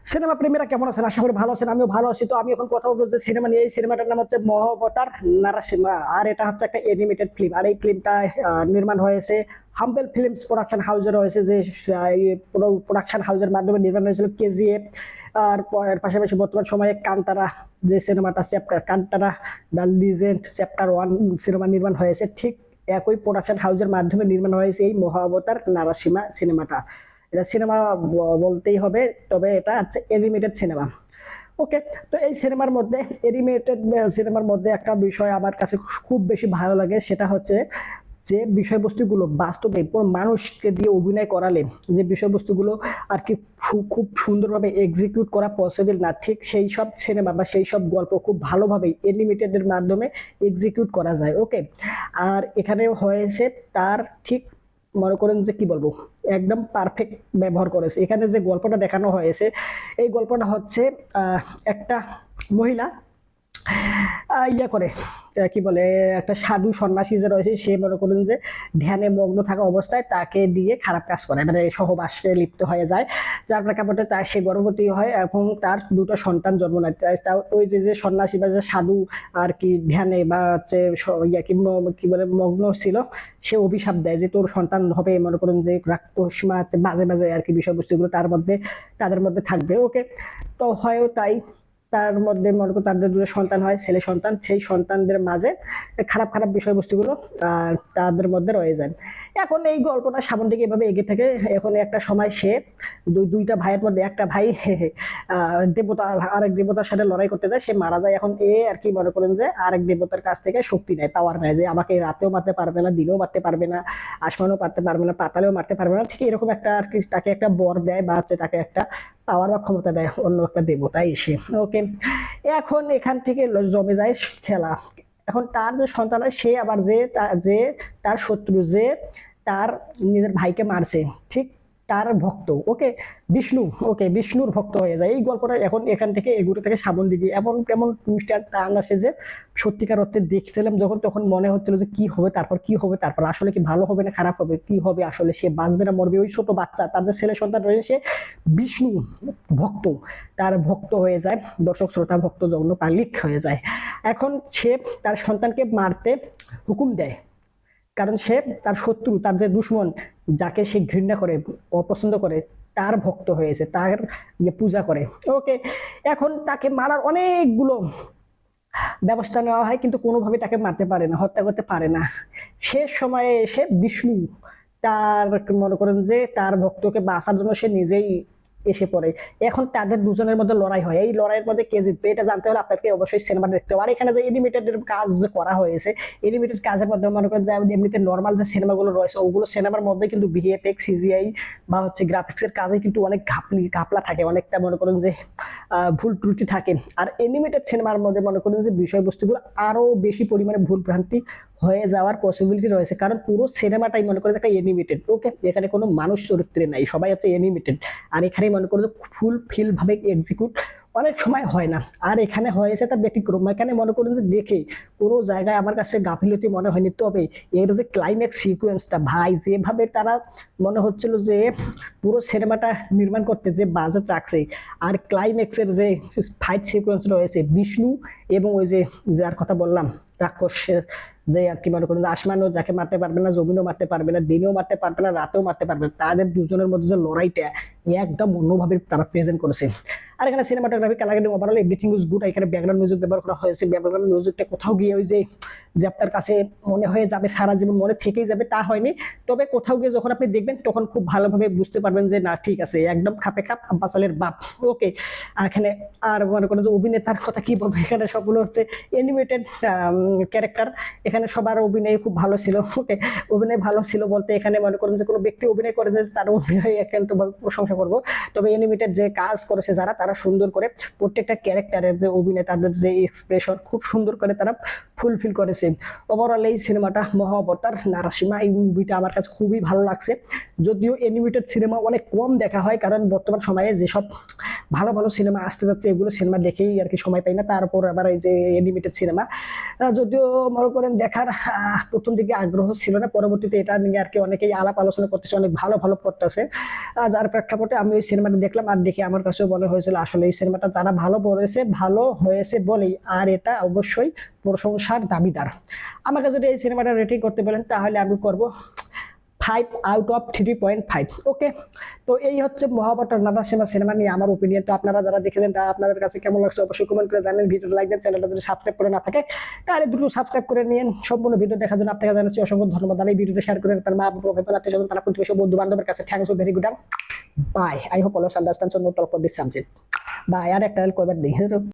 Cinema প্রেমীরা কেমন আছেন? আশা করি ভালো আছেন, আমিও ভালো আছি। তো আমি এখন কথা বলবো যে সিনেমা নিয়ে। এই সিনেমাটার নাম হচ্ছে মহাবতার নারাসিমা, আর এটা হচ্ছে একটা অ্যানিমেটেড ফিল্ম। আর এই ফিল্মটা নির্মাণ হয়েছে হাম্বেল ফিল্মস প্রোডাকশন হাউসের হয়েছে, যে প্রোডাকশন হাউসের মাধ্যমে নির্মাণ হয়েছিল কেজিএফ। আর এর পাশাপাশি বর্তমান সময়ে কান্তারা, যে সিনেমাটা chapter Kantara the legend chapter 1 cinema নির্মাণ হয়েছে, ঠিক একই প্রোডাকশন হাউসের মাধ্যমে নির্মাণ হয়েছে এই মহাবতার নারাসিমা সিনেমাটা। এটা সিনেমা বলতেই হবে, তবে এটা হচ্ছে অ্যানিমেটেড সিনেমা। ওকে। তো এই সিনেমার মধ্যে, অ্যানিমেটেড সিনেমার মধ্যে একটা বিষয় আমার কাছে খুব বেশি ভালো লাগে, সেটা হচ্ছে যে বিষয়বস্তুগুলো বাস্তবে কোনো মানুষকে দিয়ে অভিনয় করালে যে বিষয়বস্তুগুলো আর কি খুব সুন্দরভাবে এক্সিকিউট করা পসিবল না, ঠিক সেই সব সিনেমা বা সেই সব গল্প খুব ভালোভাবে অ্যানিমেটেডের মাধ্যমে এক্সিকিউট করা যায়। ওকে। আর এখানে হয়েছে তার ঠিক, মনে করেন যে কি বলবো, একদম পারফেক্ট ব্যবহার করেছে। এখানে যে গল্পটা দেখানো হয়েছে, এই গল্পটা হচ্ছে একটা মহিলা ইয়া করে, কি বলে, একটা সাধু সন্ন্যাসী যে রয়েছে, সে মনে করেন যে ধ্যানে মগ্ন থাকা অবস্থায় তাকে দিয়ে খারাপ কাজ করে, মানে সহবাসে লিপ্ত হয়ে যায়। যার প্রেক্ষাপটে তার সে গর্ভবতী হয় এবং তার দুটো সন্তান জন্ম নেয়। ওই যে যে সন্ন্যাসী বা যে সাধু আর কি ধ্যানে বা হচ্ছে ইয়া কি বলে মগ্ন ছিল, সে অভিশাপ দেয় যে তোর সন্তান হবে, মনে করেন যে রাক্ষস বা হচ্ছে বাজে বাজে আর কি বিষয়বস্তুগুলো তাদের মধ্যে থাকবে। ওকে। তো হয় তাই, তার মধ্যে মনে করো তাদের দুটো সন্তান হয়, ছেলে সন্তান। সেই সন্তানদের মাঝে খারাপ খারাপ বিষয়বস্তুগুলো তাদের মধ্যে রয়ে যায়। এখন এই গল্পটা সামন দিকে এভাবে এগিয়ে থাকে। এখন একটা সময় সে দুইটা ভাইয়ের মধ্যে একটা ভাই দেবতা আরেক দেবতার সাথে লড়াই করতে যায়, সে মারা যায়। এখন এ আর কি মনে করেন যে আরেক দেবতার কাছ থেকে শক্তি নেয়, পাওয়ার নেয়, যে আমাকে রাতেও মারতে পারবে না, দিনেও মারতে পারবে না, আসমানও মারতে পারবে না, পাতালেও মারতে পারবে না। ঠিক এরকম একটা আর কি তাকে একটা বর দেয়, বা হচ্ছে তাকে একটা পাওয়ার বা ক্ষমতা দেয় অন্য একটা দেবতা এসে। ওকে। এখন এখান থেকে জমে যায় খেলা। এখন তার যে সন্তান হয়, সে আবার যে তার শত্রু, যে তার নিজের ভাইকে মারছে, ঠিক তার ভক্ত। ওকে। বিষ্ণু। ওকে, বিষ্ণুর ভক্ত হয়ে যায়। এই গল্পটা এখন এখান থেকে এগুলো থেকে সামন দিকে এমন কেমন টুইস্ট আর টার্ন আসে যে সত্যিকার অর্থে দেখছিলাম যখন, তখন মনে হচ্ছিল যে কি হবে তারপর, কি হবে তারপর, আসলে কি ভালো হবে না খারাপ হবে, কি হবে আসলে, সে বাঁচবে না মরবে। ওই ছোট বাচ্চা, তার যে ছেলে সন্তান রয়েছে, সে বিষ্ণু ভক্ত, তার ভক্ত হয়ে যায়, দর্শক শ্রোতা ভক্ত জন্য পাবলিক হয়ে যায়। এখন সে তার সন্তানকে মারতে হুকুম দেয়, কারণ সে তার শত্রু, তার যে দুশ্মন, যাকে সে ঘৃণা করে, অপছন্দ করে, তার ভক্ত হয়েছে, তার পূজা করে। ওকে। এখন তাকে মারার অনেকগুলো ব্যবস্থা নেওয়া হয়, কিন্তু কোনোভাবে তাকে মারতে পারে না, হত্যা করতে পারে না। শেষ সময়ে এসে বিষ্ণু তার, মনে করেন যে তার ভক্তকে বাঁচার জন্য সে নিজেই এসে পড়ে। এখন তাদের দুজনের মধ্যে লড়াই হয়। এই লড়াইয়ের মধ্যে কে জিতবে এটা জানতে হলে আপনাকে অবশ্যই সিনেমা দেখতে হবে। আর এখানে যে এনিমেটেড কাজ যে করা হয়েছে, এনিমেটেড কাজের মধ্যে মনে করেন যে এমনিতে নর্মাল যে সিনেমাগুলো রয়েছে, ওগুলো সিনেমার মধ্যে কিন্তু ভিএফএক্স, সিজিআই বা হচ্ছে গ্রাফিক্স এর কাজে কিন্তু অনেক ঘাপলা থাকে, অনেকটা মনে করেন যে ভুল ত্রুটি থাকে। আর এনিমেটেড সিনেমার মধ্যে মনে করেন যে বিষয়বস্তুগুলো আরো বেশি পরিমাণে ভুল ভ্রান্তি হয়ে যাওয়ার পসিবিলিটি রয়েছে, কারণ পুরো সিনেমাটাই মনে করেন একটা এনিমেটেড। ওকে। এখানে কোনো মানুষ চরিত্রে নাই, সবাই হচ্ছে এনিমেটেড। আর এখানে মনে করেন ফুল ফিল ভাবে এক্সিকিউট অনেক সময় হয় না। আর এখানে হয়েছে তার ব্যতিক্রম। এখানে মনে করেন যে দেখে কোনো জায়গায় আমার কাছে গাফিলতি মনে হয়নি, তবে এর যে ক্লাইম্যাক্স সিকুয়েন্সটা, ভাই যেভাবে তারা মনে হচ্ছিল যে পুরো সিনেমাটা নির্মাণ করতে যে বাজেট রাখছে, আর ক্লাইম্যাক্সের যে ফাইট সিকুয়েন্স রয়েছে, বিষ্ণু এবং ওই যে যার কথা বললাম রাক্ষসের, যে আর কি মনে করেন আসমানও যাকে মারতে পারবে না, জমিনও মারতে পারবে না, দিনেও মারতে পারবে না, রাতেও মারতে পারবে না, তাদের দুজনের মধ্যে যে লড়াইটা একদম অন্যভাবে তারা প্রেজেন্ট করেছে। আর এখানে cinematography, colouring, overall everything is good. এখানে ব্যাকগ্রাউন্ড মিউজিক ব্যবহার করা হয়েছে। ব্যাকগ্রাউন্ড মিউজিকটা কোথাও গিয়ে ওই যে যে আপনার কাছে মনে হয়ে যাবে সারা জীবন মনে থেকেই যাবে তা হয়নি, তবে কোথাও গিয়ে যখন আপনি দেখবেন তখন খুব ভালোভাবে বুঝতে পারবেন যে না, ঠিক আছে, একদম খাপে খাপ আব্বাস আলীর বাপ। ওকে। এখানে আর মনে করেন যে অভিনেতার কথা কি বলবো, এখানে সবগুলো হচ্ছে অ্যানিমেটেড ক্যারেক্টার। এখানে সবার অভিনয় খুব ভালো ছিল। ওকে। অভিনয় ভালো ছিল বলতে এখানে মনে করেন যে কোনো ব্যক্তি অভিনয় করে যে তার অভিনয় একান্তভাবে প্রশংসা করবো, তবে অ্যানিমেটেড যে কাজ করেছে যারা, তারা সুন্দর করে প্রত্যেকটা ক্যারেক্টারের যে অভিনয়, তাদের যে এক্সপ্রেশন খুব সুন্দর করে তারা ফুলফিল করেছে। ওভারঅল এই সিনেমাটা মহাবতার নারাসিমা, এই মুভিটা আমার কাছে খুবই ভালো লাগছে। যদিও অ্যানিমেটেড সিনেমা অনেক কম দেখা হয়, কারণ বর্তমান সময়ে যেসব ভালো ভালো সিনেমা আসতে যাচ্ছে, এগুলো সিনেমা দেখেই আর কি সময় পাই না, তারপর আবার এই যে অ্যানিমেটেড সিনেমা যদিও মনে করেন দেখার প্রথম দিকে আগ্রহ ছিল না, পরবর্তীতে এটা নিয়ে আর কি অনেকেই আলাপ আলোচনা করতেছে, অনেক ভালো ভালো করতেছে, যার প্রেক্ষাপটে আমি ওই সিনেমাটা দেখলাম আর দেখে আমার কাছেও মনে হয়েছিল আসলে এই সিনেমাটা তারা ভালো বলেছে, ভালো হয়েছে বলেই, আর এটা অবশ্যই প্রশংসার দাবিদার। আমাকে যদি এই সিনেমাটা রেটিং করতে বলেন তাহলে আমি করব 5/3.5। ওকে, তো এই হচ্ছে মহাভারত নারাসিমা সিনেমা নিয়ে আমার ওপিনিয়ন। তো আপনারা যারা দেখেছেন তা আপনাদের কাছে কেমন লাগছে অবশ্যই কমেন্ট করে জানেন, ভিডিও লাইক দেন, চ্যানেলটা যদি সাবস্ক্রাইব করে না থাকে তাহলে দ্রুত সাবস্ক্রাইব করে নিন। সম্পূর্ণ ভিডিও দেখার জন্য আপনাকে জানাচ্ছি অসংখ্য ধন্যবাদ। আর এই ভিডিওটা শেয়ার করেন আপনার মা বাবা ভাই আত্মীয় স্বজন তারা প্রতিবেশী বন্ধু বান্ধবের কাছে। Thanks you very good, bye. I hope always understand so no talk for this subject. Bye. আর একটা কয়বার দেখি